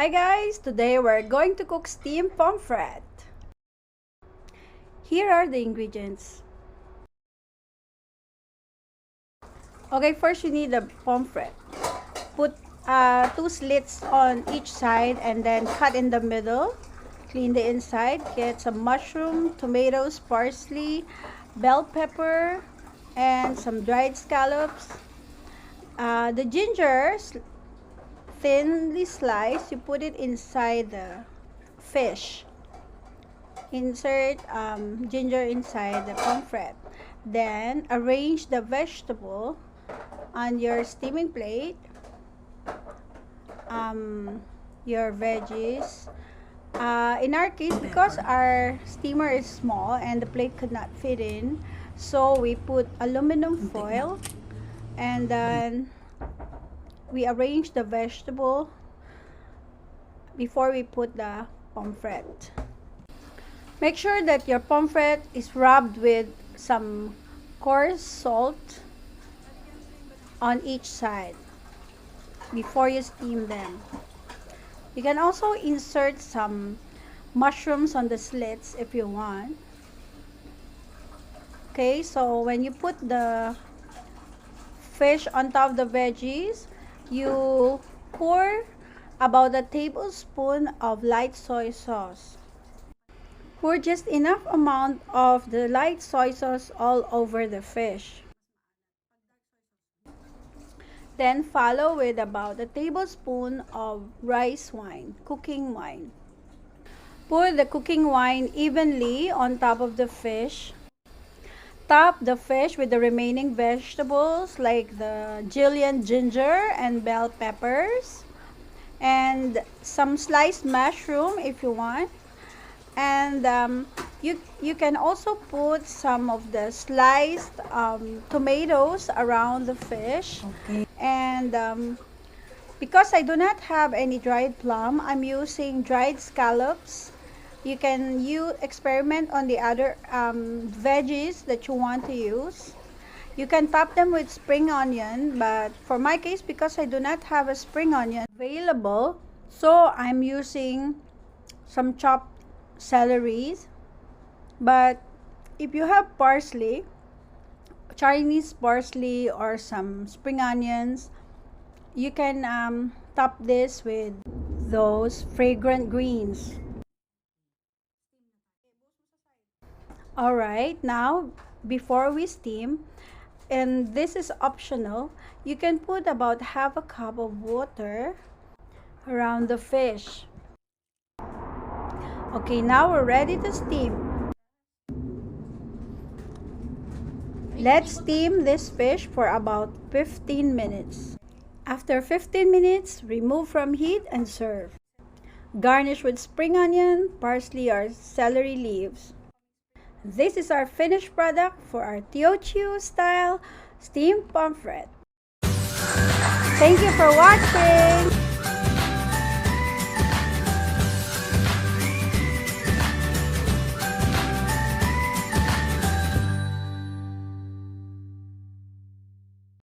Hi guys! Today we're going to cook steamed pomfret. Here are the ingredients. Okay, first you need the pomfret. Put 2 slits on each side and then cut in the middle. Clean the inside. Get some mushroom, tomatoes, parsley, bell pepper, and some dried scallops. The ginger, thinly sliced, you put it inside the fish. Insert ginger inside the pomfret. Then arrange the vegetable on your steaming plate. Your veggies. In our case, because our steamer is small and the plate could not fit in, so we put aluminum foil and then we arrange the vegetable before we put the pomfret. Make sure that your pomfret is rubbed with some coarse salt on each side before you steam them. You can also insert some mushrooms on the slits if you want. Okay, so when you put the fish on top of the veggies, you pour about a tablespoon of light soy sauce. Pour just enough amount of the light soy sauce all over the fish. Then follow with about a tablespoon of rice wine, cooking wine. Pour the cooking wine evenly on top of the fish. Top the fish with the remaining vegetables like the julienne ginger and bell peppers and some sliced mushroom if you want. And you can also put some of the sliced tomatoes around the fish. Okay. And because I do not have any dried plum, I'm using dried scallops. You can experiment on the other veggies that you want to use. You can top them with spring onion, but for my case, because I do not have a spring onion available, so I'm using some chopped celery. But if you have parsley, Chinese parsley or some spring onions, you can top this with those fragrant greens. Alright, now before we steam, and this is optional, you can put about half a cup of water around the fish. Okay, now we're ready to steam. Let's steam this fish for about 15 minutes. After 15 minutes, remove from heat and serve. Garnish with spring onion, parsley, or celery leaves. This is our finished product for our Teochew style steamed pomfret. Thank you for watching!